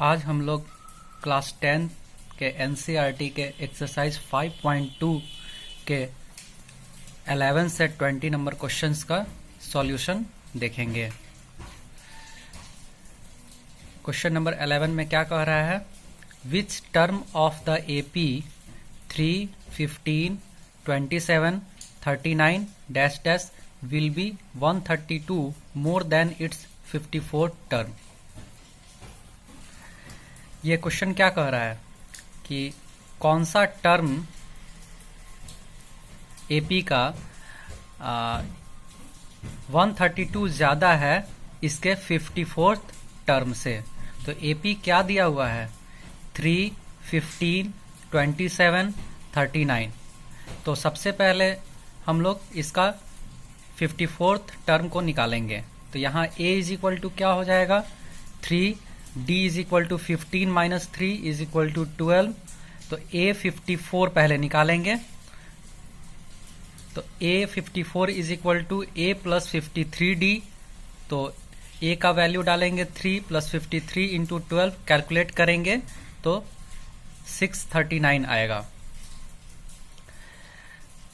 आज हम लोग क्लास 10 के एनसीईआरटी के एक्सरसाइज 5.2 के 11 से 20 नंबर क्वेश्चंस का सॉल्यूशन देखेंगे। क्वेश्चन नंबर 11 में क्या कह रहा है? Which term of the AP 3, 15, 27, 39 dash dash will be 132 more than it's 54 term. ये क्वेश्चन क्या कह रहा है कि कौन सा टर्म एपी का 132 ज्यादा है इसके 54th टर्म से। तो एपी क्या दिया हुआ है? 3, 15, 27, 39। तो सबसे पहले हम लोग इसका 54th टर्म को निकालेंगे। तो यहाँ a इज इक्वल टू क्या हो जाएगा? 3, d is equal to 15 minus 3 is equal to 12। तो a 54 पहले निकालेंगे। तो a 54 is equal to a plus 53d। तो a का वैल्यू डालेंगे 3 प्लस 53 इंटू 12, कैलकुलेट करेंगे तो 639 आएगा।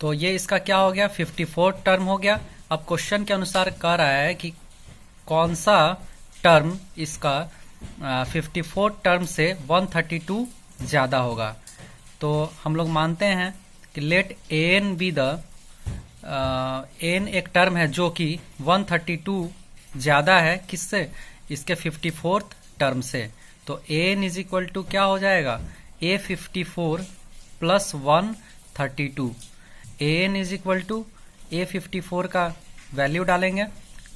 तो ये इसका क्या हो गया? 54 टर्म हो गया। अब क्वेश्चन के अनुसार कह रहा है कि कौन सा टर्म इसका 54 टर्म से 132 ज्यादा होगा। तो हम लोग मानते हैं कि let an be the n एक टर्म है जो कि 132 ज्यादा है किससे? इसके 54th टर्म से। तो an इज इक्वल टू क्या हो जाएगा? a 54 plus 132। an is equal to a 54 का वैल्यू डालेंगे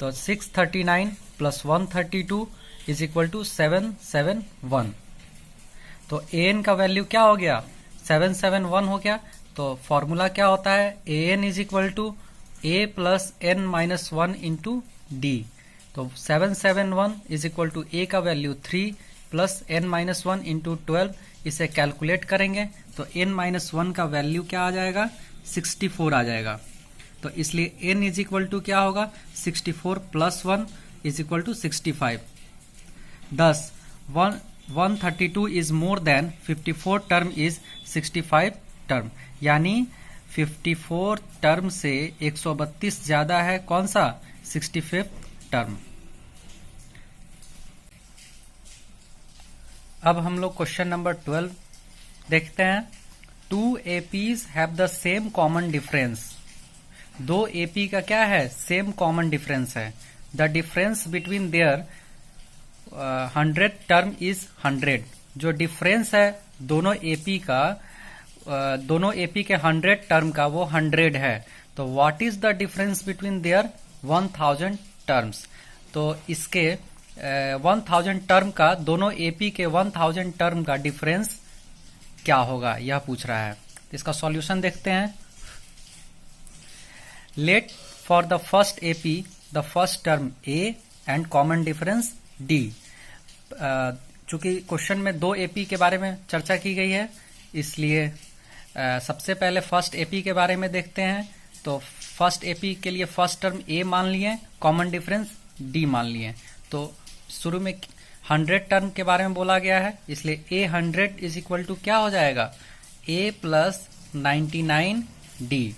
तो 639 प्लस 132 इज इक्वल टू 771। तो an का वैल्यू क्या हो गया? 771 हो गया। तो फॉर्मूला क्या होता है? an is equal to a plus n minus 1 into D. तो 771 इज इक्वल टू a का value 3 plus n minus 1 into 12। इसे कैलकुलेट करेंगे तो n माइनस 1 का वैल्यू क्या आ जाएगा? 64 आ जाएगा। तो इसलिए n इज इक्वल टू क्या होगा? 64 plus 1 is equal to 65। Thus, 132 is more than 54 term is 65 term। यानी 54 टर्म से 132 ज्यादा है कौन सा? 65 टर्म। अब हम लोग क्वेश्चन नंबर 12 देखते हैं। 2 APs have the same common difference। दो AP का क्या है? सेम कॉमन डिफरेंस है। The difference between their 100 term is 100। जो डिफरेंस है दोनों एपी का, दोनों एपी के 100 टर्म का वो 100 है। तो what is the difference between their 1000 terms? तो इसके 1000 टर्म का, दोनों एपी के 1000 टर्म का डिफरेंस क्या होगा यह पूछ रहा है। इसका सॉल्यूशन देखते हैं। Let for the first AP the first term a and common difference d। चूंकि क्वेश्चन में दो एपी के बारे में चर्चा की गई है, इसलिए सबसे पहले फर्स्ट एपी के बारे में देखते हैं। तो फर्स्ट एपी के लिए फर्स्ट टर्म a मान लिए, कॉमन डिफरेंस d मान लिए। तो शुरू में 100 टर्म के बारे में बोला गया है, इसलिए a 100 इज इक्वल टू क्या हो जाएगा? a plus 99d।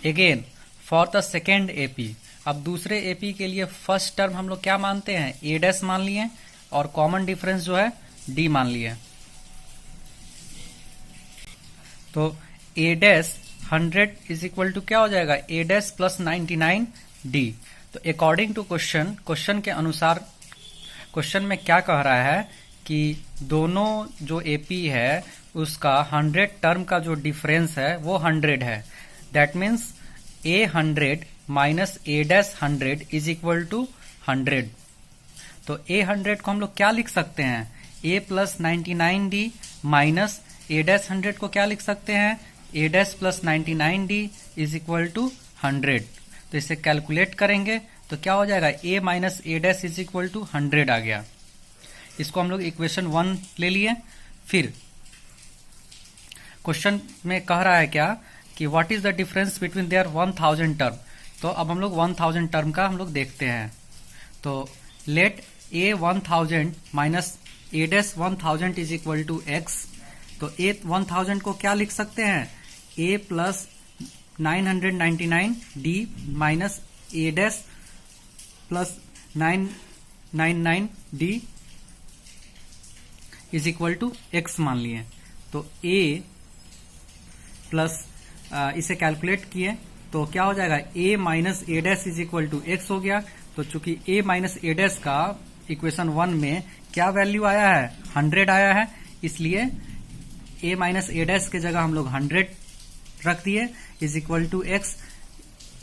Again for the second AP, अब दूसरे एपी के लिए फर्स्ट टर्म हम लोग क्या मानते हैं? a डैश मान लिए और कॉमन डिफरेंस जो है d मान लिए। तो a dash 100 is equal to क्या हो जाएगा? a dash plus 99d। तो अकॉर्डिंग टू क्वेश्चन, क्वेश्चन के अनुसार क्वेश्चन में क्या कह रहा है कि दोनों जो एपी है उसका 100 टर्म का जो डिफरेंस है वो 100 है। That means a 100 minus a dash 100 is equal to 100। तो a 100 को हम लोग क्या लिख सकते हैं? a plus 99d minus a dash 100 को क्या लिख सकते हैं? a dash plus 99d is equal to 100। तो इसे कैलकुलेट करेंगे तो क्या हो जाएगा? a minus a dash is equal to 100 आ गया। इसको हम लोग इक्वेशन 1 ले लिए। फिर क्वेश्चन में कह रहा है क्या कि what is the difference between their 1000 term. तो अब हम लोग 1000 टर्म का हम लोग देखते हैं। तो let a 1000 minus A dash 1000 is equal to X, तो ए 1000 को क्या लिख सकते हैं, A plus 999 D minus A dash plus 999 D is equal to X मान लिए। तो ए प्लस इसे कैलकुलेट किए तो क्या हो जाएगा, a minus A dash is equal to x हो गया। तो चूंकि a माइनस ए डैश का इक्वेशन 1 में क्या वैल्यू आया है, 100 आया है, इसलिए a माइनस ए डैश के जगह हम लोग 100 रख दिए is equal to x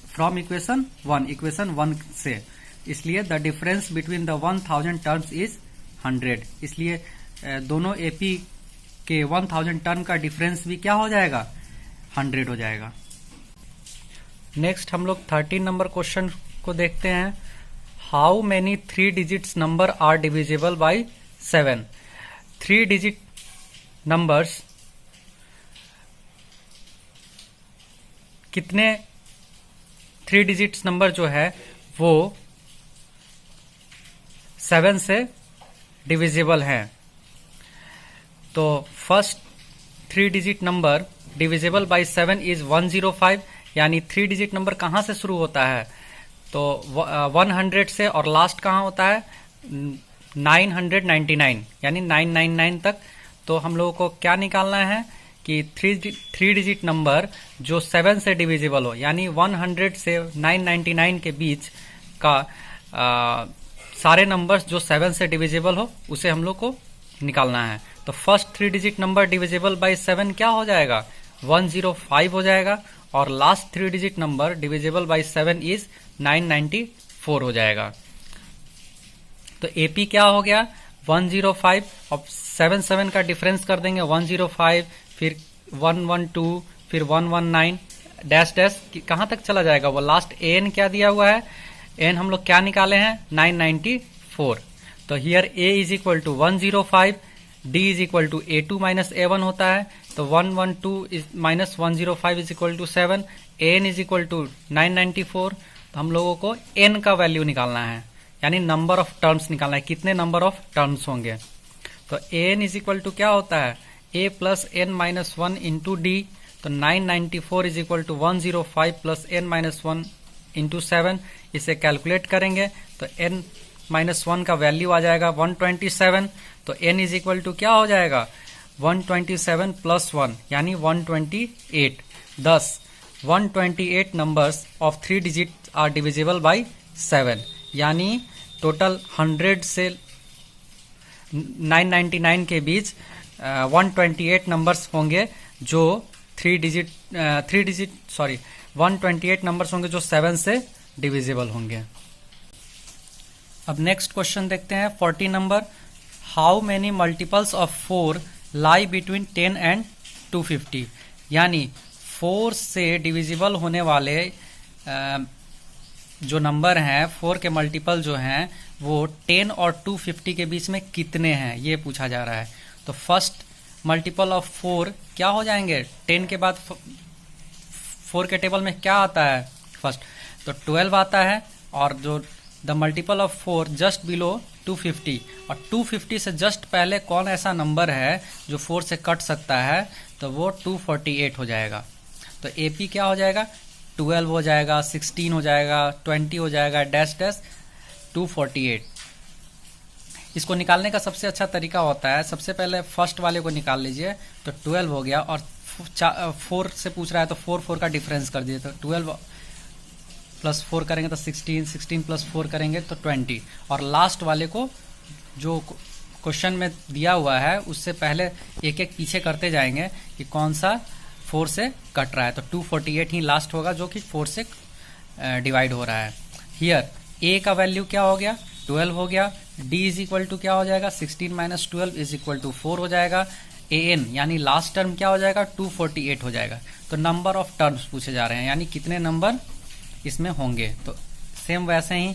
from equation 1 से। इसलिए the difference between the 1000 terms is 100। इसलिए दोनों एपी के 1000 टर्म का डिफरेंस भी क्या हो जाएगा, 100 हो जाएगा। नेक्स्ट हम लोग 13 नंबर क्वेश्चन को देखते हैं। How many 3 digits number are divisible by 7। 3 digit numbers कितने 3 डिजिट्स नंबर जो है वो 7 से डिविजिबल है। तो first 3 digit number divisible by 7 is 105, यानी 3 डिजिट नंबर कहाँ से शुरू होता है, तो 100 से, और लास्ट कहाँ होता है 999, यानी 999 तक। तो हम लोगों को क्या निकालना है कि 3 डिजिट नंबर जो 7 से डिविजिबल हो, यानी 100 से 999 के बीच का सारे नंबर्स जो 7 से डिविजिबल हो उसे हम लोग को निकालना है। तो first 3 digit number divisible by 7 क्या हो जाएगा, 105 हो जाएगा, और last 3 digit number divisible by 7 is 994 हो जाएगा। तो एपी क्या हो गया, 105, अब 7 का डिफरेंस कर देंगे, 105, फिर 112, फिर 119 डैश डैश कहां तक चला जाएगा, वो लास्ट एन क्या दिया हुआ है, एन हम लोग क्या निकाले हैं 994। तो here a is equal to 105, d is equal to A2 minus A1 होता है, तो 112 minus 105 is equal to 7, n is equal to 994। तो हम लोगों को एन का वैल्यू निकालना है, यानी नंबर ऑफ टर्म्स निकालना है, कितने नंबर ऑफ टर्म्स होंगे। तो एन इज इक्वल टू क्या होता है, A plus N minus 1 into D, तो 994 is equal to 105 plus N minus 1 into 7। इसे कैलकुलेट करेंगे तो एन माइनस 1 का वैल्यू आ जाएगा 127। तो n इज इक्वल टू क्या हो जाएगा, 127 प्लस 1 यानी 128। thus 128 numbers of 3 digit are divisible by 7, यानी टोटल 100 से 999 के बीच 128 नंबर्स होंगे जो 128 नंबर्स होंगे जो 7 से डिविजिबल होंगे। अब नेक्स्ट क्वेश्चन देखते हैं 40 number. How many multiples of 4 lie between 10 and 250, यानी 4 से डिविजिबल होने वाले जो नंबर हैं, 4 के मल्टीपल जो हैं वो 10 और 250 के बीच में कितने हैं, ये पूछा जा रहा है। तो फर्स्ट मल्टीपल ऑफ 4 क्या हो जाएंगे, 10 के बाद 4 के टेबल में क्या आता है फर्स्ट, तो 12 आता है, और जो the multiple of 4 just below 250, और 250 से जस्ट पहले कौन ऐसा नंबर है जो 4 से कट सकता है, तो वो 248 हो जाएगा। तो एपी क्या हो जाएगा, 12 हो जाएगा, 16 हो जाएगा, 20 हो जाएगा, डैश डैश 248। इसको निकालने का सबसे अच्छा तरीका होता है, सबसे पहले फर्स्ट वाले को निकाल लीजिए, तो 12 हो गया, और 4 से पूछ रहा है तो 4 का डिफरेंस कर दीजिए, तो 12 प्लस 4 करेंगे तो 16, 16 प्लस 4 करेंगे तो 20, और लास्ट वाले को जो क्वेश्चन में दिया हुआ है उससे पहले एक एक पीछे करते जाएंगे कि कौन सा 4 से कट रहा है, तो 248 ही लास्ट होगा जो कि 4 से डिवाइड हो रहा है। हियर ए का वैल्यू क्या हो गया, 12 हो गया, डी इज इक्वल टू क्या हो जाएगा, 16 माइनस 12 इज इक्वल टू 4 हो जाएगा, ए एन यानी लास्ट टर्म क्या हो जाएगा, 248 हो जाएगा। तो नंबर ऑफ टर्म्स पूछे जा रहे हैं, यानी कितने नंबर इसमें होंगे। तो सेम वैसे ही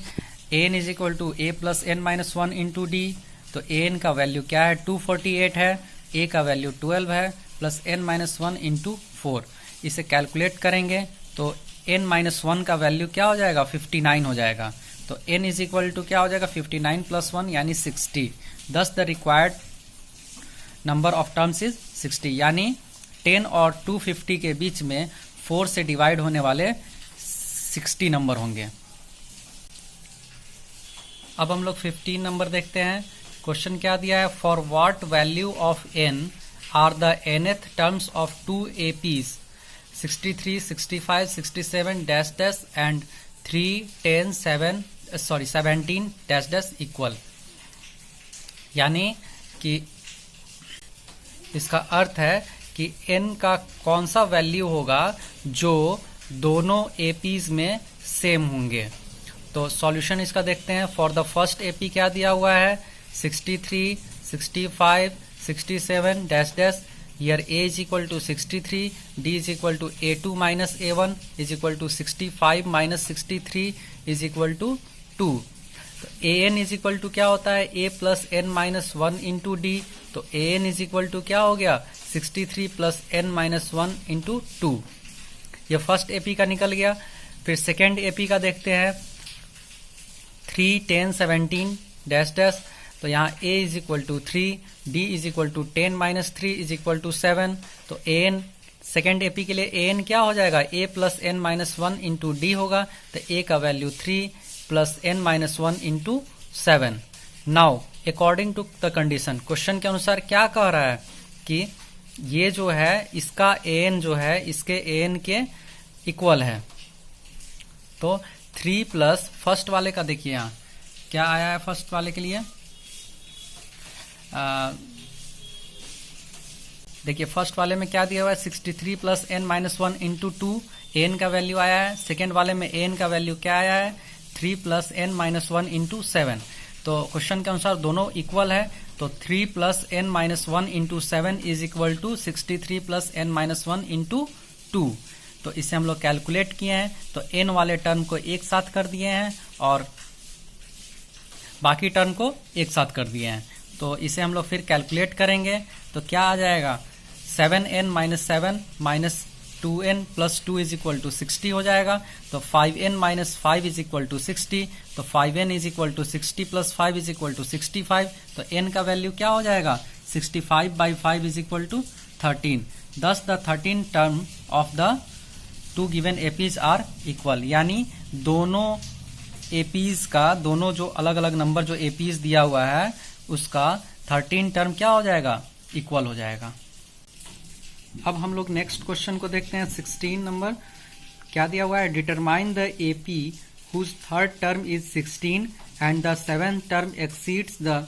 N is equal to A plus N minus 1 into D, तो एन का वैल्यू क्या है, 248 है, ए का वैल्यू 12 है, प्लस एन माइनस 1 इंटू 4। इसे कैलकुलेट करेंगे तो एन माइनस 1 का वैल्यू क्या हो जाएगा, 59 हो जाएगा। तो n इज इक्वल टू क्या हो जाएगा, 59 प्लस 1 यानी 60। thus the required number of terms is 60, यानी 10 और 250 के बीच में 4 से डिवाइड होने वाले 60 नंबर होंगे। अब हम लोग 15 नंबर देखते हैं। क्वेश्चन क्या दिया है, for what value of n are the nth terms of 2 APs 63, 65, 67 dash dash and 3, 10, 17 dash dash equal. यानी कि इसका अर्थ है कि n का कौन सा वैल्यू होगा जो दोनों APs में सेम होंगे। तो सॉल्यूशन इसका देखते हैं। फॉर द फर्स्ट AP क्या दिया हुआ है, 63, 65, 67 dash dash, here A is equal to 63, D is equal to A2 minus A1 is equal to 65 minus 63 is equal to 2। तो AN इज इक्वल टू क्या होता है, A plus N minus 1 into D। तो AN is equal to क्या हो गया, 63 plus N minus 1 into 2। ये first AP का निकल गया। फिर सेकेंड AP का देखते हैं, 3, 10, 17 डैश डैश। तो यहाँ A is equal to 3, D is equal to 10 minus 3 is equal to 7। तो AN सेकेंड AP के लिए AN क्या हो जाएगा, A plus N minus 1 into D होगा। तो A का value 3 plus N minus 1 into 7। Now according to the condition, question के अनुसार क्या कह रहा है कि ये जो है इसका AN जो है इसके AN के इक्वल है। तो 3 प्लस फर्स्ट वाले का देखिए यहाँ क्या आया है फर्स्ट वाले के लिए। देखिए फर्स्ट वाले में क्या दिया हुआ है, 63 plus N minus 1 into 2 AN का वैल्यू आया है। सेकेंड वाले में AN का वैल्यू क्या आया है, 3 प्लस N माइनस 1 इंटू 7। तो क्वेश्चन के अनुसार दोनों इक्वल है। तो 3 plus N minus 1 into 7 is equal to 63 plus N minus 1 into 2। तो इसे हम लोग कैलकुलेट किए हैं। तो n वाले टर्म को एक साथ कर दिए हैं और बाकी टर्म को एक साथ कर दिए हैं। तो इसे हम लोग फिर कैलकुलेट करेंगे तो क्या आ जाएगा, 7n minus 7 minus 2n plus 2 is equal to 60 हो जाएगा। तो 5n minus 5 is equal to 60। तो 5n is equal to 60 plus 5 is equal to 65। तो n का वैल्यू क्या हो जाएगा, 65 by 5 is equal to 13। Thus the 13 term of the 2 given APs are equal. यानी दोनों APs का, दोनों जो अलग अलग नंबर जो APs दिया हुआ है उसका 13 टर्म क्या हो जाएगा, इक्वल हो जाएगा। अब हम लोग नेक्स्ट क्वेश्चन को देखते हैं। 16 नंबर क्या दिया हुआ है, determine the AP whose third term is 16 and the 7th term exceeds the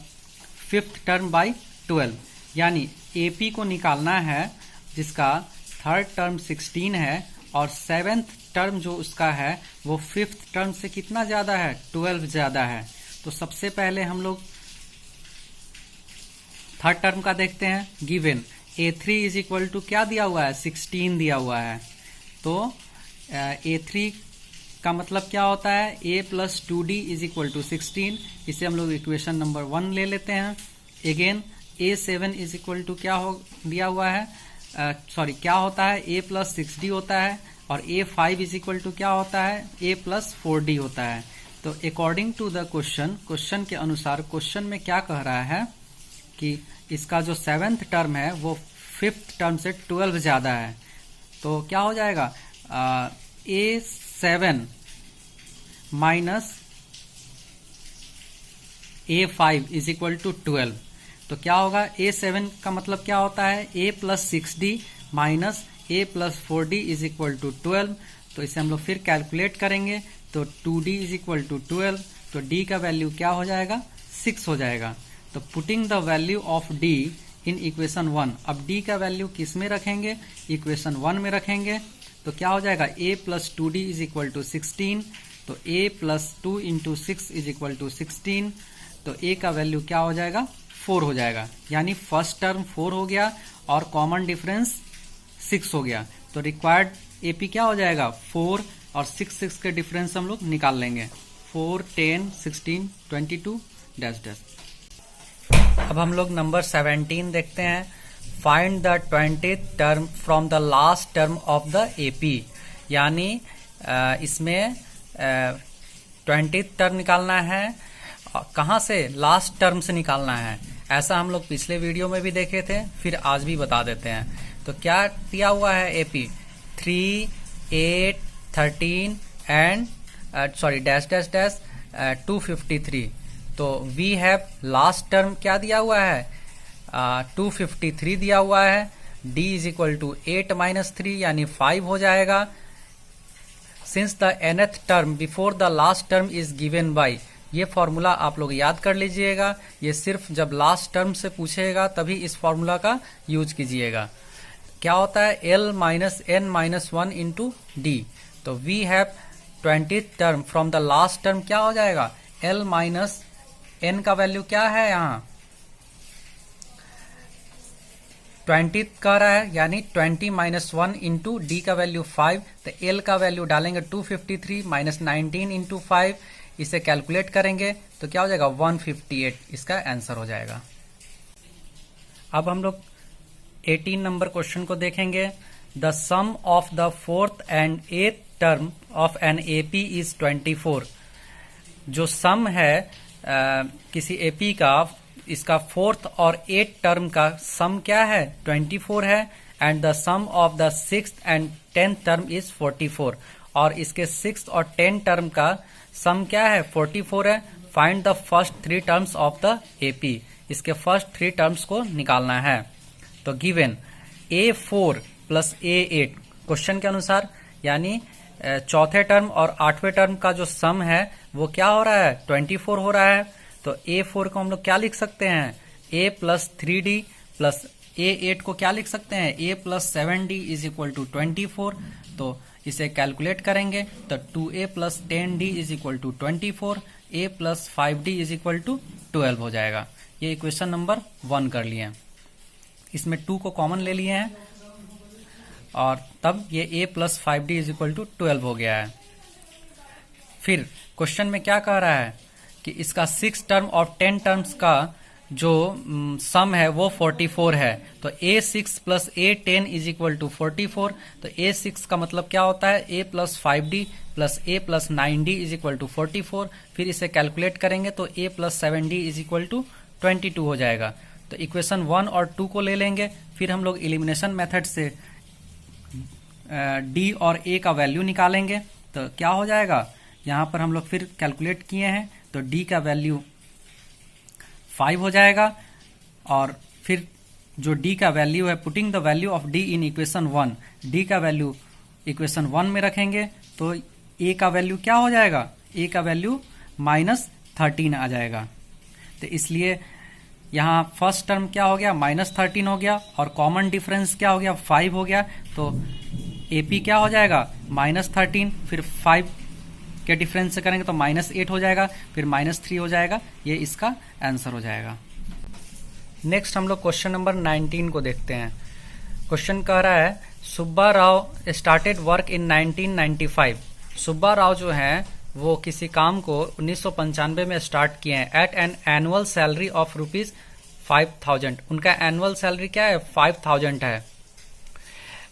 5th term by 12। यानी AP को निकालना है जिसका थर्ड टर्म 16 है और 7th टर्म जो उसका है वो 5th टर्म से कितना ज्यादा है, 12 ज्यादा है। तो सबसे पहले हम लोग थर्ड टर्म का देखते हैं। Given A3 is equal to क्या दिया हुआ है, 16 दिया हुआ है। तो A3 का मतलब क्या होता है, A plus 2D is equal to 16। इसे हम लोग इक्वेशन नंबर 1 ले लेते हैं। Again A7 is equal to क्या हो दिया हुआ है, क्या होता है, A प्लस 6D होता है। और A5 इज इक्वल टू क्या होता है, A प्लस 4D होता है। तो अकॉर्डिंग टू द क्वेश्चन के अनुसार क्वेश्चन में क्या कह रहा है कि इसका जो 7th टर्म है वो 5th टर्म से 12 ज्यादा है। तो क्या हो जाएगा, A7 minus A5 is equal to 12। तो क्या होगा, A7 का मतलब क्या होता है, A plus 6D minus A plus 4D is equal to 12। तो इसे हम लोग फिर कैलकुलेट करेंगे। तो 2D इज इक्वल टू 12। तो D का वैल्यू क्या हो जाएगा, 6 हो जाएगा। तो putting the value of D in equation 1। अब D का वैल्यू किस में रखेंगे, इक्वेशन 1 में रखेंगे। तो क्या हो जाएगा, A plus 2D is equal to 16। तो A plus 2 into 6 is equal to 16। तो A का वैल्यू क्या हो जाएगा, 4 हो जाएगा। यानी फर्स्ट टर्म 4 हो गया और कॉमन डिफरेंस 6 हो गया। तो रिक्वायर्ड AP क्या हो जाएगा, 4 और 6 के डिफरेंस हम लोग निकाल लेंगे, 4, 10, 16, 22 डैश डैश। अब हम लोग नंबर 17 देखते हैं। Find the 20th term from the last term of the AP। यानी इसमें 20th टर्म निकालना है, कहाँ से, लास्ट टर्म से निकालना है। ऐसा हम लोग पिछले वीडियो में भी देखे थे, फिर आज भी बता देते हैं। तो क्या दिया हुआ है AP 3, 8, 13 and dash dash dash 253। तो वी हैव लास्ट टर्म क्या दिया हुआ है 253 दिया हुआ है। d is equal to 8 minus 3 यानी 5 हो जाएगा। Since the nth term before the last term is given by, ये फॉर्मूला आप लोग याद कर लीजिएगा। ये सिर्फ जब लास्ट टर्म से पूछेगा तभी इस फॉर्मूला का यूज कीजिएगा। क्या होता है l minus n minus 1 into D. तो we have 20th term from the last term क्या हो जाएगा l माइनस n का वैल्यू क्या है यहाँ 20 कह रहा है, यानी 20 माइनस 1 इंटू डी का वैल्यू 5। तो l का वैल्यू डालेंगे 253 माइनस 19 इंटू 5, इसे कैलकुलेट करेंगे तो क्या हो जाएगा 158, इसका आंसर हो जाएगा। अब हम लोग 18 नंबर क्वेश्चन को देखेंगे। The sum of the 4th and 8th term of an AP is 24। जो सम है किसी एपी का, इसका 4th और 8th टर्म का सम क्या है 24 है। And the sum of the 6th and 10th term is 44। और इसके 6th और 10th टर्म का सम क्या है 44 है। Find the first 3 terms of the AP, इसके फर्स्ट 3 टर्म्स को निकालना है। तो given A4 plus A8 question के अनुसार, यानी चौथे टर्म और 8वें टर्म का जो सम है वो क्या हो रहा है 24 हो रहा है। तो A4 को हम लोग क्या लिख सकते हैं A plus 3D plus A8 को क्या लिख सकते हैं A plus 7D is equal to 24। तो इसे कैलकुलेट करेंगे तो 2A plus 10D is equal to 24, A plus 5D is equal to 12 हो जाएगा। ये इक्वेशन नंबर 1 कर लिए हैं, इसमें 2 को कॉमन ले लिए हैं और तब ये A plus 5D is equal to 12 हो गया है। फिर क्वेश्चन में क्या कह रहा है कि इसका 6 टर्म और 10 टर्म्स का जो सम है वो 44 है। तो A6 plus A10 is equal to 44। तो A6 का मतलब क्या होता है A plus 5D plus A plus 9D is equal to 44। फिर इसे कैलकुलेट करेंगे तो A plus 7D is equal to 22 हो जाएगा। तो इक्वेशन 1 और 2 को ले लेंगे, फिर हम लोग एलिमिनेशन मेथड से D और A का वैल्यू निकालेंगे। तो क्या हो जाएगा, यहाँ पर हम लोग फिर कैलकुलेट किए हैं तो D का वैल्यू 5 हो जाएगा। और फिर जो D का वैल्यू है, putting the value of D in equation 1, D का वैल्यू इक्वेशन 1 में रखेंगे तो A का वैल्यू क्या हो जाएगा A का वैल्यू माइनस 13 आ जाएगा। तो इसलिए यहाँ फर्स्ट टर्म क्या हो गया माइनस 13 हो गया और कॉमन डिफरेंस क्या हो गया 5 हो गया। तो AP क्या हो जाएगा माइनस 13, फिर 5 के डिफरेंस से करेंगे तो माइनस 8 हो जाएगा, फिर माइनस 3 हो जाएगा। ये इसका आंसर हो जाएगा। नेक्स्ट हम लोग क्वेश्चन नंबर 19 को देखते हैं। क्वेश्चन कह रहा है Subba Rao started work in 1995। Subba Rao जो है वो किसी काम को 1995 में स्टार्ट किए हैं at an annual salary of ₹5000। उनका एनुअल सैलरी क्या है 5000 है।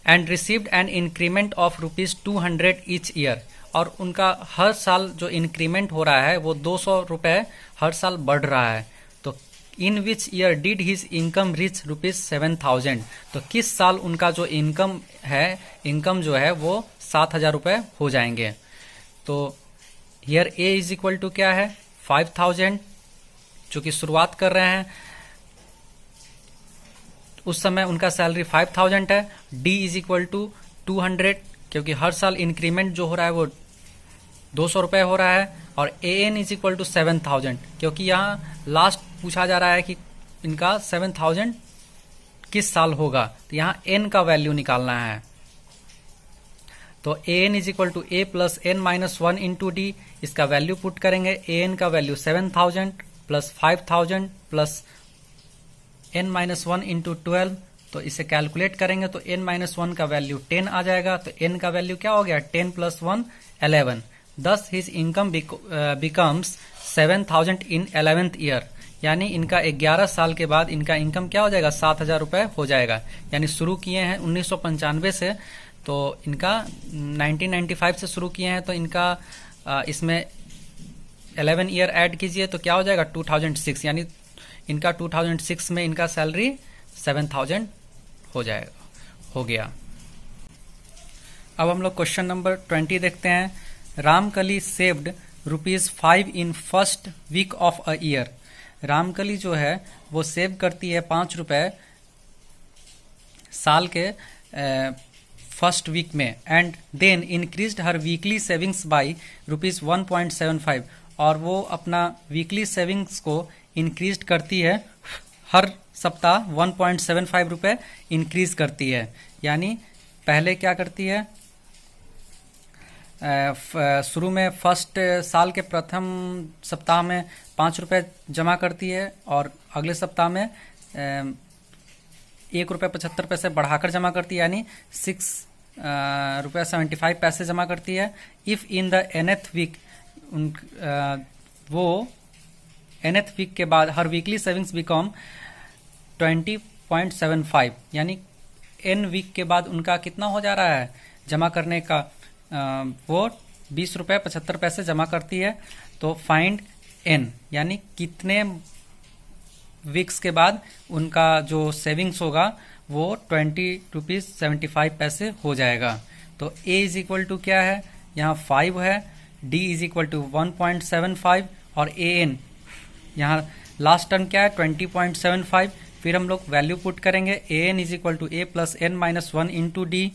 And received an increment of ₹200 each year. और उनका हर साल जो इंक्रीमेंट हो रहा है वो 200 रुपए हर साल बढ़ रहा है। तो in which year did his income reach ₹7000। तो किस साल उनका जो इनकम जो है वो 7000 रुपए हो जाएंगे। तो here A is equal to क्या है 5000, जो कि शुरुआत कर रहे हैं उस समय उनका सैलरी 5000 है। D इज इक्वल टू 200, क्योंकि हर साल इंक्रीमेंट जो हो रहा है वो 200 रुपए हो रहा है। और AN इज इक्वल टू 7000, क्योंकि यहाँ लास्ट पूछा जा रहा है कि इनका 7000 किस साल होगा। तो यहाँ N का वैल्यू निकालना है। तो AN is equal to A plus N minus 1 into D, इसका वैल्यू पुट करेंगे। AN का value 7000 plus 5000 plus N minus 1 into 12। तो इसे कैलकुलेट करेंगे तो N माइनस 1 का वैल्यू 10 आ जाएगा। तो N का वैल्यू क्या हो गया 10 प्लस 1 11। दस हिज इनकम बिकम्स 7000 इन 11th ईयर। यानी इनका 11 साल के बाद इनका इनकम क्या हो जाएगा 7000 रुपए हो जाएगा। यानी शुरू किए हैं 1995 से, तो इनका 1995 से शुरू किए हैं तो इनका इसमें 11 ईयर ऐड कीजिए तो क्या हो जाएगा 2006। यानी इनका 2006 में इनका सैलरी 7000 हो गया। अब हम लोग क्वेश्चन नंबर 20 देखते हैं। Ramkali saved ₹5 in first week of a year. Ramkali जो है वो सेव करती है 5 रुपए साल के फर्स्ट वीक में, and then increased her weekly savings by ₹1.75, और वो अपना वीकली सेविंग्स को इंक्रीज करती है हर सप्ताह 1.75 रुपए इंक्रीज करती है। यानी पहले क्या करती है, शुरू में फर्स्ट साल के प्रथम सप्ताह में 5 रुपए जमा करती है, और अगले सप्ताह में ₹1.75 बढ़ाकर जमा करती है, यानी ₹6.75 जमा करती है। If in the nth week, वो nth वीक के बाद हर वीकली सेविंग्स बिकम 20.75, यानी n वीक के बाद उनका कितना हो जा रहा है जमा करने का, वो ₹20.75 जमा करती है। तो फाइंड n, यानी कितने वीक्स के बाद उनका जो सेविंग्स होगा वो ₹20.75 हो जाएगा। तो a इज इक्वल टू क्या है, यहाँ 5 है, d इज इक्वल टू 1.75, और an यहाँ लास्ट टर्म क्या है 20.75। फिर हम लोग वैल्यू पुट करेंगे, an is equal to a plus n minus 1 into D.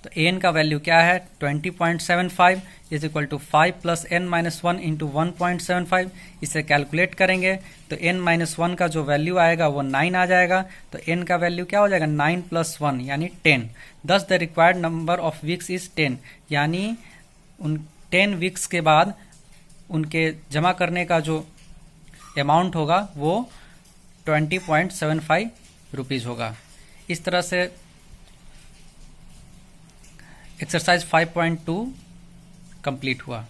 तो an का वैल्यू क्या है 20.75 is equal to 5 plus n minus 1 into 1.75। इसे कैलकुलेट करेंगे तो n माइनस 1 का जो वैल्यू आएगा वो 9 आ जाएगा। तो n का वैल्यू क्या हो जाएगा 9 प्लस 1 यानी 10। दस the required number of weeks is 10, यानी उन 10 वीक्स के बाद उनके जमा करने का जो अमाउंट होगा वो 20.75 रुपीज होगा। इस तरह से एक्सरसाइज 5.2 कंप्लीट हुआ।